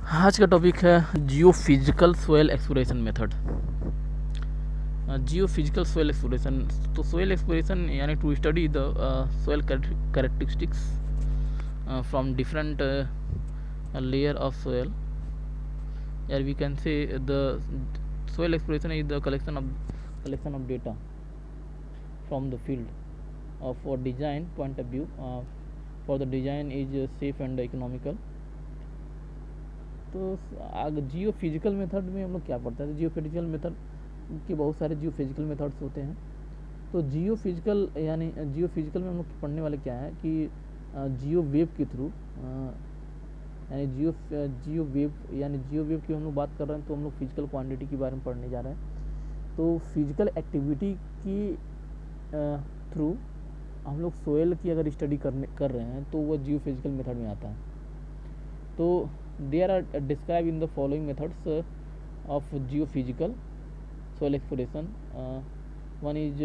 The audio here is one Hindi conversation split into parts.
आज का टॉपिक है geophysical soil exploration method. Geophysical soil exploration, तो सोयल एक्सप्लोरेशन यानी to study the soil characteristics from different layer of soil, या we can say the soil exploration is the collection of data from the field for design point of view, for the design is safe and economical। तो जियो फिजिकल मेथड में हम लोग क्या पढ़ते हैं? जियो फिजिकल मेथड के बहुत सारे जियो फिजिकल मेथड्स होते हैं। तो जियो फिजिकल में हम लोग पढ़ने वाले क्या है कि जियो वेव के थ्रू, यानी जियो वेव की हम लोग बात कर रहे हैं, तो हम लोग फिजिकल क्वांटिटी के बारे में पढ़ने जा रहे हैं। तो फिजिकल एक्टिविटी की थ्रू हम लोग सोयल की अगर स्टडी कर रहे हैं तो वो जियो फिजिकल मेथड में आता है। तो there are described in the following methods of geophysical soil exploration. One is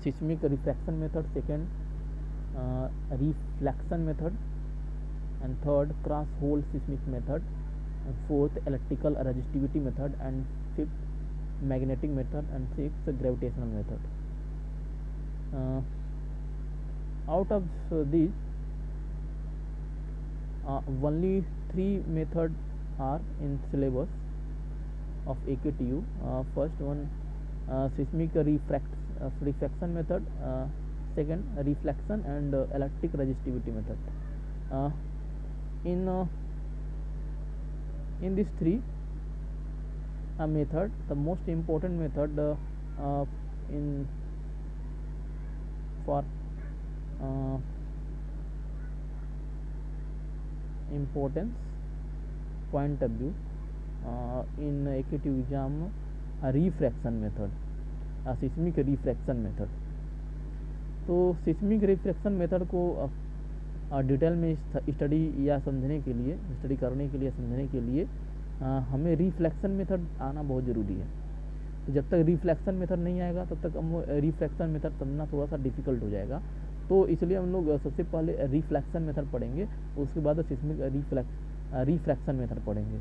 seismic refraction method, second reflection method, and third cross hole seismic method, and fourth electrical resistivity method, and fifth magnetic method, and sixth gravitational method. Out of these only 3 methods are in syllabus of AKTU. First one, seismic refraction method, second reflection, and electric resistivity method. In these 3 method, the most important method for importance point of view in AKTU exam, refraction method, seismic refraction method। तो seismic refraction method को डिटेल में स्टडी करने के लिए समझने के लिए हमें रिफ्लेक्शन मेथड आना बहुत ज़रूरी है। तो जब तक रिफ्लेक्शन मेथड नहीं आएगा तब तक हम रिफ्लेक्शन मेथड समझना थोड़ा सा डिफ़िकल्ट हो जाएगा। तो इसलिए हम लोग सबसे पहले रिफ्लेक्शन मेथड पढ़ेंगे, उसके बाद सिस्मिक रिफ्रैक्शन मेथड पढ़ेंगे।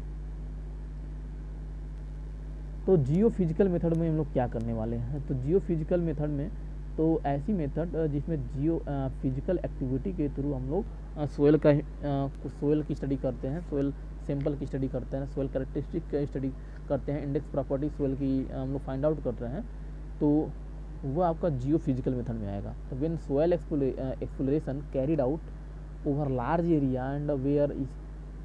तो जियो फिजिकल मेथड में हम लोग क्या करने वाले हैं? तो जियो फिजिकल मेथड में तो ऐसी मेथड जिसमें जियो फिजिकल एक्टिविटी के थ्रू हम लोग सोयल की स्टडी करते हैं, सोयल सैंपल की स्टडी करते हैं, सोयल कैरेक्टरिस्टिक की स्टडी करते हैं, इंडेक्स प्रॉपर्टी सोयल की हम लोग फाइंड आउट कर रहे हैं। तो वो आपका जियो फिजिकल मेथड में आएगा। तो when soil exploration carried out over large area and where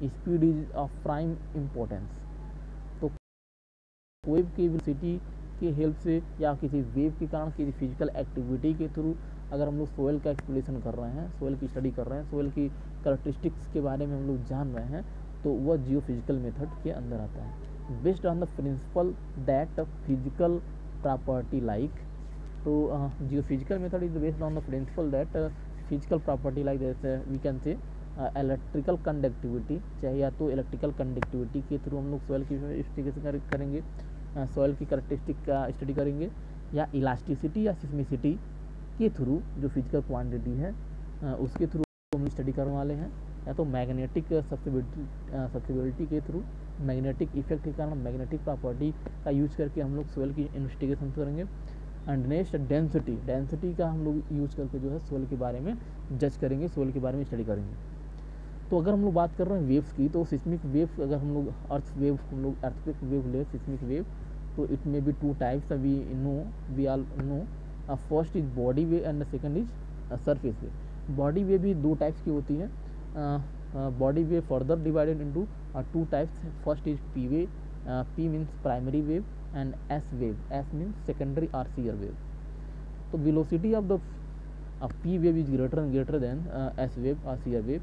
speed is of prime importance, तो वेव की वेलोसिटी की हेल्प से या किसी वेव के कारण किसी फिजिकल एक्टिविटी के थ्रू अगर हम लोग सोयल का एक्सप्लोरेशन कर रहे हैं, सोयल की स्टडी कर रहे हैं, सोयल की कैरेक्टरिस्टिक्स के बारे में हम लोग जान रहे हैं, तो वह जियो फिजिकल मेथड के अंदर आता है। Based on the principle that physical property like, तो geophysical method is based on the principle that physical property like जैसे we can say electrical conductivity, चाहे या तो इलेक्ट्रिकल कंडक्टिविटी के थ्रू हम लोग सोयल की इन्वेस्टिगेशन करेंगे, सोयल की कैरेक्टरिस्टिक का स्टडी करेंगे, या इलास्टिसिटी या सिस्मिसिटी के थ्रू जो फिजिकल क्वांटिटी है उसके थ्रू हम स्टडी करने वाले हैं, या तो मैग्नेटिक सब्सिबिलिटी के थ्रू मैग्नेटिक इफेक्ट के कारण मैग्नेटिक प्रॉपर्टी का यूज करके हम लोग सोयल की इन्वेस्टिगेशन करेंगे। एंड नेक्स्ट डेंसिटी का हम लोग यूज करके जो है सोयल के बारे में जज करेंगे, सोयल के बारे में स्टडी करेंगे। तो अगर हम लोग बात कर रहे हैं वेव्स की, तो सिस्मिक वेव अगर हम लोग अर्थक्वेक वेव ले सिस्मिक वेव, तो it may be 2 types we all know. First is body wave and second is surface wave. Body wave भी 2 टाइप्स की होती है। Body wave further divided into 2 types. First is P wave, P means primary wave, and S wave, S means secondary और शियर वेव। तो velocity of the P wave is greater than S wave और शियर वेव।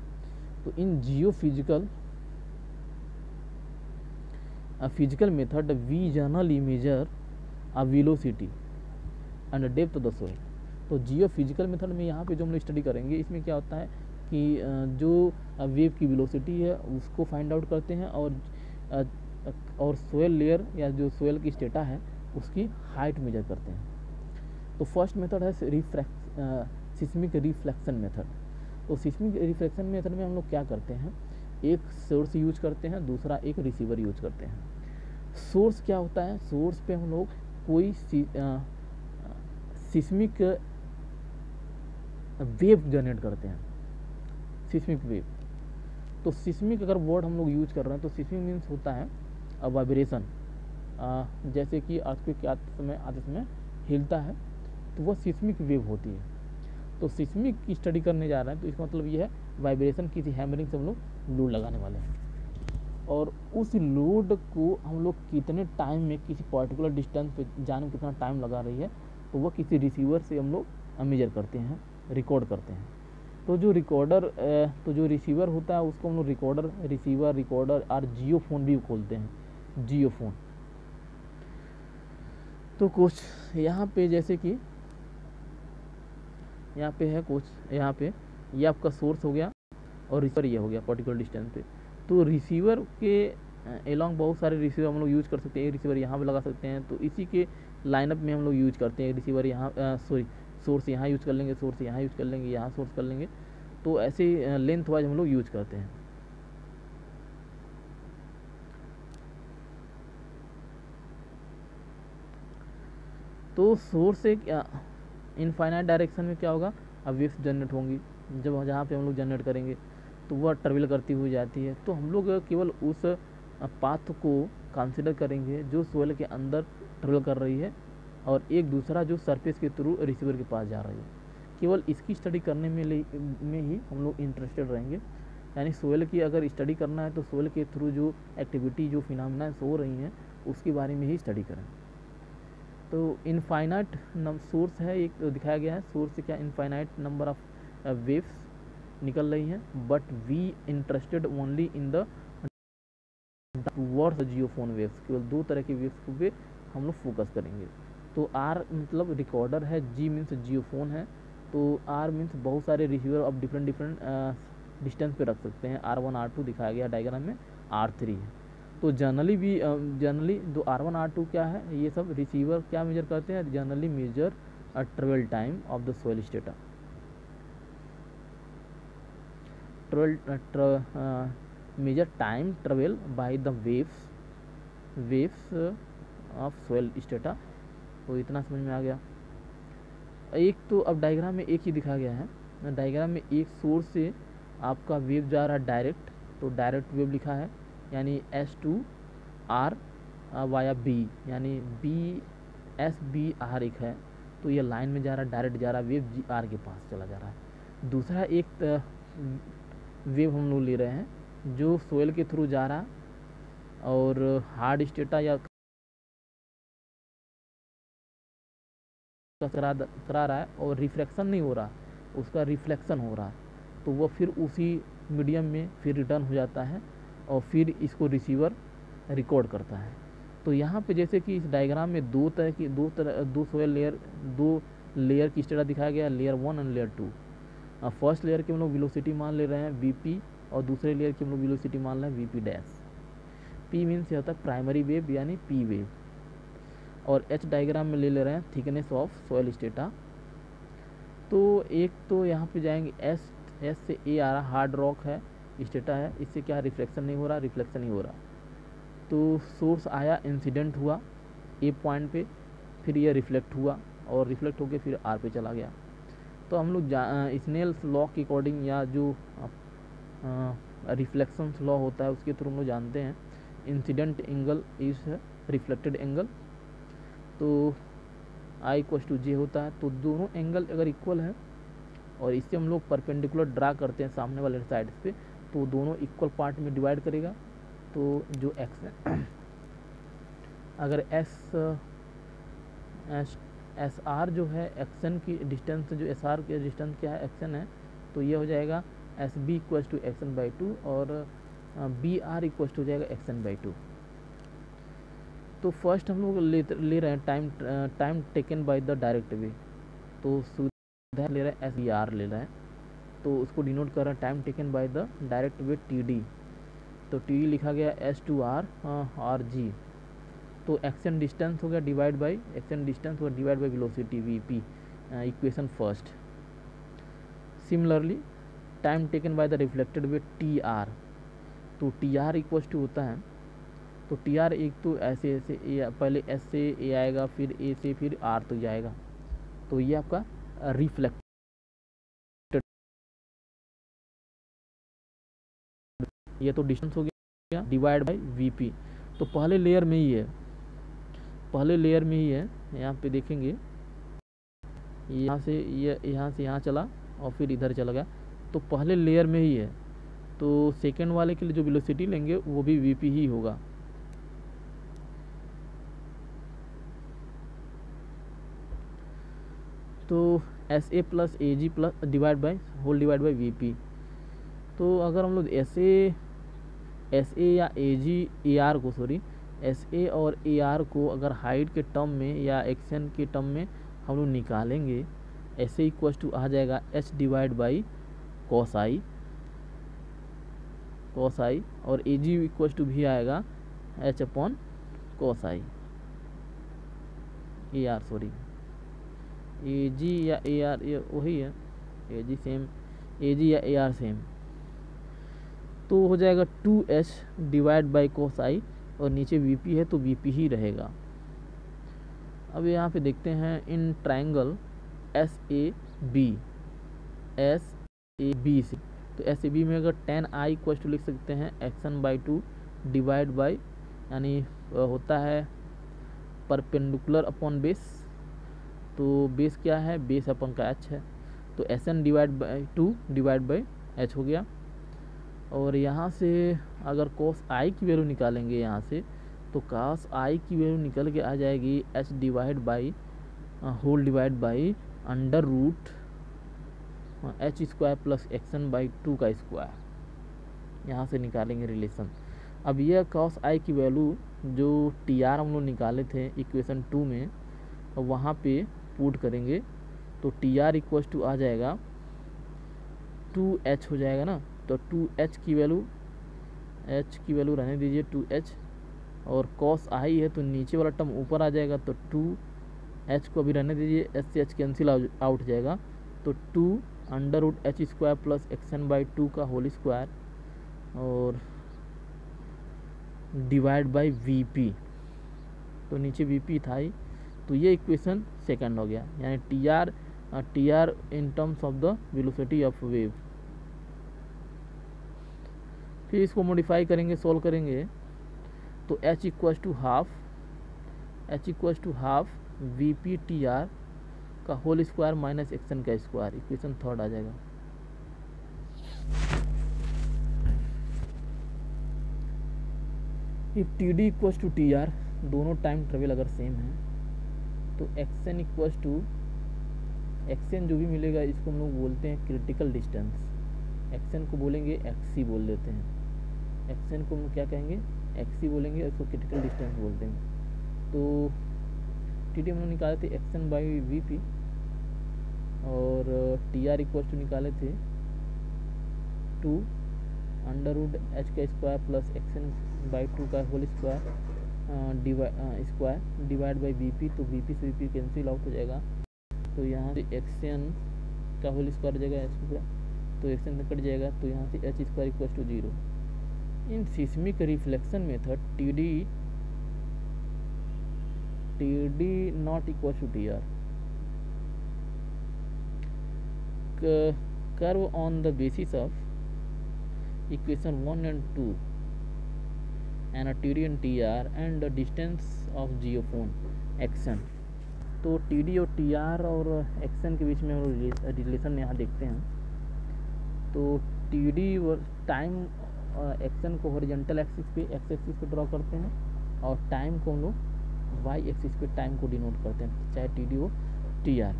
तो in geophysical method we generally measure velocity and depth of the soil. तो जियो फिजिकल मेथड में यहाँ पे जो हम लोग स्टडी करेंगे, इसमें क्या होता है कि जो वेव की वेलोसिटी है उसको फाइंड आउट करते हैं, और सोयल लेयर या जो सोयल की स्टेटा है उसकी हाइट मेजर करते हैं। तो फर्स्ट मेथड है सिस्मिक रिफ्लेक्शन मेथड। तो सिस्मिक रिफ्लेक्शन मेथड में हम लोग क्या करते हैं एक सोर्स यूज करते हैं, दूसरा एक रिसीवर यूज करते हैं। सोर्स क्या होता है? सोर्स पे हम लोग कोई सिस्मिक वेव जनरेट करते हैं, सिस्मिक वेव। तो सिस्मिक अगर वर्ड हम लोग यूज कर रहे हैं तो सिस्मिक मीन्स होता है वाइब्रेशन, जैसे कि अर्थक्वेक के आते समय हिलता है तो वह सिस्मिक वेव होती है। तो सिस्मिक की स्टडी करने जा रहे हैं तो इसका मतलब ये है वाइब्रेशन, किसी हैमरिंग से हम लोग लोड लगाने वाले हैं और उस लोड को हम लोग कितने टाइम में किसी पर्टिकुलर डिस्टेंस पे जाने में कितना टाइम लगा रही है तो वह किसी रिसीवर से हम लोग मेजर करते हैं, रिकॉर्ड करते हैं। तो जो रिसीवर होता है उसको हम लोग रिकॉर्डर और जियो फोन भी खोलते हैं, जियो फोन। तो कुछ यहाँ पे जैसे कि यहाँ पे है कुछ, यहाँ पे ये आपका सोर्स हो गया और रिसीवर ये हो गया पर्टिकुलर डिस्टेंस पे। तो रिसीवर के एलॉन्ग बहुत सारे रिसीवर हम लोग यूज कर सकते हैं। एक रिसीवर यहाँ पे लगा सकते हैं, तो इसी के लाइनअप में हम लोग यूज करते हैं। रिसीवर यहाँ सोर्स यहाँ यूज कर लेंगे, सोर्स यहाँ यूज कर लेंगे, यहाँ सोर्स कर लेंगे। तो ऐसे लेंथ वाइज हम लोग यूज करते हैं। तो सोर्स से इनफाइनाइट डायरेक्शन में क्या होगा, अब वेव्स जनरेट होंगी। जब जहाँ पे हम लोग जनरेट करेंगे तो वह ट्रेवल करती हुई जाती है। तो हम लोग केवल उस पाथ को कंसिडर करेंगे जो सोयल के अंदर ट्रेवल कर रही है और एक दूसरा जो सरफेस के थ्रू रिसीवर के पास जा रही है। केवल इसकी स्टडी करने में ही हम लोग इंटरेस्टेड रहेंगे। यानी सोयल की अगर स्टडी करना है तो सोयल के थ्रू जो एक्टिविटी, जो फिनोमेना हो रही हैं उसके बारे में ही स्टडी करें। तो इनफाइनाइट सोर्स है, एक तो दिखाया गया है सोर्स से क्या इनफाइनाइट नंबर ऑफ वेव्स निकल रही हैं, but we interested only in the towards geophone waves. केवल 2 तरह के वेव्स पे हम लोग फोकस करेंगे। तो आर मतलब रिकॉर्डर है, जी मीन्स जियोफोन है, तो आर मीन्स बहुत सारे रिसीवर आप डिफरेंट डिस्टेंस पे रख सकते हैं। R1 R2 दिखाया गया डायग्राम में, R3 है। तो जनरली जो R1 R2 क्या है, ये सब रिसीवर क्या मेजर करते हैं, generally measure travel time of the soil strata, measure time travel by the waves of soil strata. तो इतना समझ में आ गया। एक तो अब डायग्राम में एक ही दिखाया गया है, डायग्राम में एक सोर्स से आपका वेव जा रहा है डायरेक्ट, तो डायरेक्ट वेव लिखा है, यानी S2R वाया B, यानी SBR एक है, तो ये लाइन में जा रहा है, डायरेक्ट जा रहा है, वेव GR के पास चला जा रहा है। दूसरा एक वेव हम लोग ले रहे हैं जो सोयल के थ्रू जा रहा और हार्ड स्टेटा या करा रहा है और रिफ्रैक्शन नहीं हो रहा, उसका रिफ्लेक्शन हो रहा है, तो वह फिर उसी मीडियम में फिर रिटर्न हो जाता है और फिर इसको रिसीवर रिकॉर्ड करता है। तो यहाँ पे जैसे कि इस डायग्राम में दो सोयल लेयर, 2 लेयर की स्टेटा दिखाया गया, लेयर 1 और लेयर 2। फर्स्ट लेयर की हम लोग वेलोसिटी मान ले रहे हैं VP और दूसरे लेयर की हम लोग वेलोसिटी मान रहे हैं VP डैश। P मीन्स होता है प्राइमरी वेव यानी P वेव, और H डायग्राम में ले रहे हैं थिकनेस ऑफ सोयल स्टेटा। तो एक तो यहाँ पे जाएंगे S से A आ रहा, हार्ड रॉक है, स्टेटा है, इससे क्या रिफ्लेक्शन नहीं हो रहा, रिफ्लेक्शन ही हो रहा। तो सोर्स आया, इंसिडेंट हुआ A पॉइंट पे, फिर ये रिफ्लेक्ट हुआ और रिफ्लेक्ट होकर फिर R पे चला गया। तो हम लोग स्नेल्स लॉ के अकॉर्डिंग या जो रिफ्लेक्शन लॉ होता है उसके थ्रू हम लोग जानते हैं incident angle is reflected angle. तो I=J होता है। तो दोनों एंगल अगर इक्वल है और इससे हम लोग परपेंडिकुलर ड्रा करते हैं सामने वाले साइड पे, तो दोनों इक्वल पार्ट में डिवाइड करेगा। तो जो एक्स अगर एस आर जो है एक्सन की डिस्टेंस, जो एस आर की डिस्टेंस क्या है, एक्सन है, तो ये हो जाएगा SB=XN/2 और BR हो जाएगा XN/2। तो फर्स्ट हम लोग ले रहे हैं time taken by the direct way, तो सुविधा ले रहे हैं SBR ले रहे हैं, तो उसको डिनोट कर रहे हैं time taken by the direct way TD। तो TD लिखा गया S2R और G। तो एक्शन डिस्टेंस हो गया divide by velocity VP, equation first. Similarly time taken by the reflected way TR, तो टी आर इक्वल टू होता है, तो टी आर एक तो ऐसे ऐसे ए, पहले एस से ए आएगा, फिर ए से फिर आर तक जाएगा, तो ये आपका रिफ्लेक्ट, ये तो डिस्टेंस हो गया डिवाइड बाई वी पी। तो पहले लेयर में ही है, पहले लेयर में ही है, यहाँ पे देखेंगे यहाँ से यहाँ चला और फिर इधर चला गया, तो पहले लेयर में ही है। तो सेकेंड वाले के लिए जो वेलोसिटी लेंगे वो भी वी पी ही होगा। तो S A plus A G plus divide by whole divide by V P. तो अगर हम लोग एस ए या ए जी ए आर को एस ए और ए आर को अगर हाइट के टर्म में या एक्शन के टर्म में हम लोग निकालेंगे, एस ए इक्वल टू आ जाएगा H divide by cos I, और ए जी इक्वल टू भी आएगा H upon cos I, A R A G या ए आर ये वही है, ए जी सेम, ए जी या ए आर सेम। तो हो जाएगा 2h डिवाइड बाई कोस आई, और नीचे वीपी है तो वीपी ही रहेगा। अब यहाँ पे देखते हैं in triangle S A B से, तो एस ए बी में अगर 10i इक्वल टू लिख सकते हैं एक्सन बाई 2 डिवाइड बाई, यानी होता है परपेंडिकुलर अपॉन बेस, तो बेस क्या है, बेस अपन का एच है, तो S N divide by 2 divide by H हो गया। और यहाँ से अगर cos i की वैल्यू निकालेंगे यहाँ से, तो cos i की वैल्यू निकल के आ जाएगी h divide by whole divide by under root H square plus x n by 2 का स्क्वायर, यहाँ से निकालेंगे रिलेशन। अब यह cos i की वैल्यू जो टी आर हम लोग निकाले थे इक्वेशन 2 में, वहाँ पे पुट करेंगे, तो टी आर इक्वल टू आ जाएगा 2h हो जाएगा ना, तो 2h की वैल्यू रहने दीजिए 2h, और cos i है तो नीचे वाला टर्म ऊपर आ जाएगा, तो 2h को अभी रहने दीजिए, h से h कैंसिल आउट जाएगा, तो 2 under root H square plus x n by 2 का होल स्क्वायर और डिवाइड बाई वी पी, तो नीचे वी पी था ही, तो ये इक्वेशन सेकंड हो गया, यानी T R in terms of the velocity of wave. फिर इसको मॉडिफाई करेंगे, सॉल्व करेंगे, तो h equal to half V P T R का होल स्क्वायर माइनस एक्सन का स्क्वायर, इक्वेशन थर्ड आ जाएगा। If T D equal to T R, दोनों टाइम ट्रेवल अगर सेम है, तो एक्सन इक्वल टू एक्सन जो भी मिलेगा इसको हम लोग बोलते हैं क्रिटिकल डिस्टेंस, एक्सन को बोलेंगे एक्सी बोल देते हैं, एक्सन को हम लोग क्या कहेंगे, एक्सी बोलेंगे, इसको क्रिटिकल डिस्टेंस बोलते हैं। तो टी डी हम लोग निकाले थे एक्सन बाई वी पी, और टी आर इक्वल टू निकाले थे 2 अंडर रूट एच का स्क्वायर प्लस एक्सन बाई 2 का whole square divide by V P, तो वी पी से वी पी कैंसिल आउट हो जाएगा, तो यहाँ से एक्सन का होल स्क्वायर हो जाएगा एच पूरा, तो एक्सन से कट जाएगा, तो यहाँ से H square equal to 0। In seismic reflection method T D not equal to T R, curve on the basis of equation 1 and 2 and a TD and TR and the distance of geophone action. तो TD और TR और एक्शन के बीच में हम रिलेशन यहाँ देखते हैं। तो TD टाइम एक्शन को हॉरिजॉन्टल एक्सिस पे ड्रॉ करते हैं, और टाइम को हम लोग वाई एक्सिस पे टाइम को डिनोट करते हैं, चाहे TD हो TR।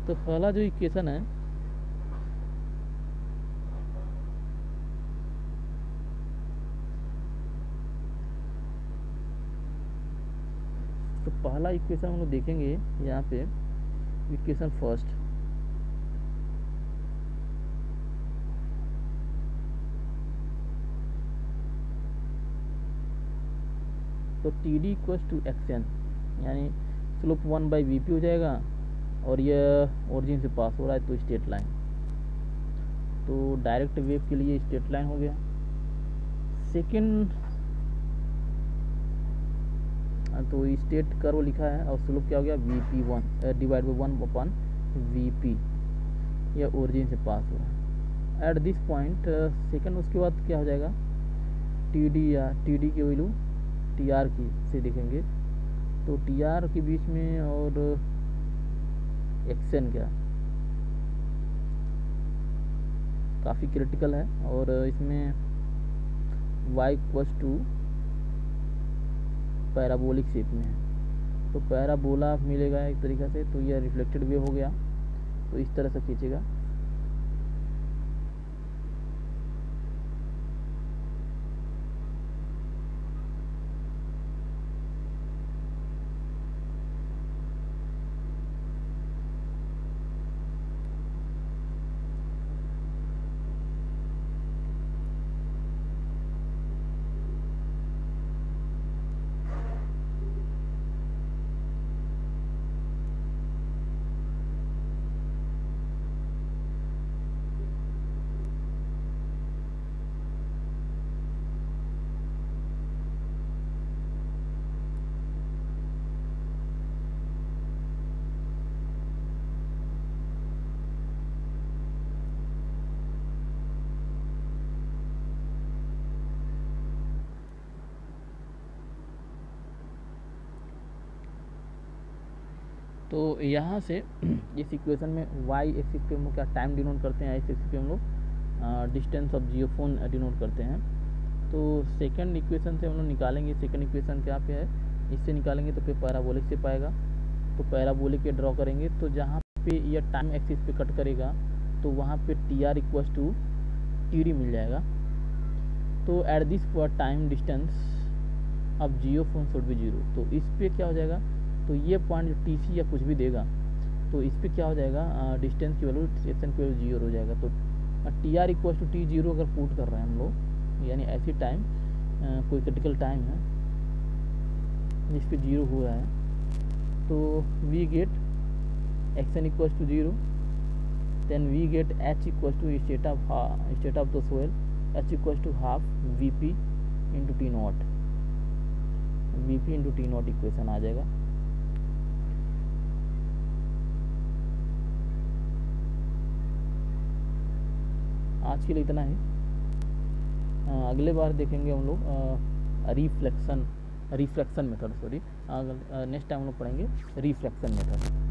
तो पहला जो इक्वेशन है, तो पहला इक्वेशन हम लोग देखेंगे यहाँ पे, इक्वेशन फर्स्ट, तो T D equal to x n, यानी स्लोप 1 बाई वी पी हो जाएगा, और ये ओरिजिन से पास हो रहा है तो स्ट्रेट लाइन, तो डायरेक्ट वेव के लिए स्ट्रेट लाइन हो गया। सेकेंड तो स्टेट कर्व लिखा है और स्लोप क्या हो गया VP1 डिवाइड बाई 1 VP, यह ओरिजिन से पास हो रहा है एट दिस पॉइंट। सेकेंड उसके बाद क्या हो जाएगा TD या TD की वैल्यू TR की से देखेंगे तो TR के बीच में और एक्शन क्या काफ़ी क्रिटिकल है और इसमें y equals to parabolic shape में है तो पैराबोला मिलेगा एक तरीक़ा से, तो यह रिफ्लेक्टेड वेव हो गया, तो इस तरह से खींचेगा। तो यहाँ से इस इक्वेशन में y एक्सिस पे हम लोग क्या टाइम डिनोट करते हैं, x एक्सिस पे हम लोग distance of Jio phone denote करते हैं। तो सेकंड इक्वेशन से हम लोग निकालेंगे, सेकंड इक्वेशन क्या पे है, इससे निकालेंगे तो फिर पैराबोलिक से पाएगा, तो पैराबोलिक के ड्रॉ करेंगे तो जहाँ पे यह टाइम एक्सिस पे कट करेगा तो वहाँ पे TR इक्वल्स टू TD मिल जाएगा। तो एट दिस टाइम डिस्टेंस अब जियो फोन शुड बी 0, तो इस पर क्या हो जाएगा, तो ये पॉइंट TC या कुछ भी देगा तो इस पर क्या हो जाएगा डिस्टेंस की वैल्यू एक्शन की वैल्यू 0 हो जाएगा। तो TR इक्वल्स टू T0 अगर पुट कर रहे हैं हम लोग, यानी ऐसी टाइम कोई क्रिटिकल टाइम है जिस पे 0 हो रहा है, तो we get action equals to 0, then we get H equals to state of the soil, H equals to half VP into T0, VP into T0 equation आ जाएगा। आज के लिए इतना ही, अगले बार देखेंगे हम लोग रिफ्लेक्शन मेथड, नेक्स्ट टाइम हम लोग पढ़ेंगे रिफ्लेक्शन मेथड।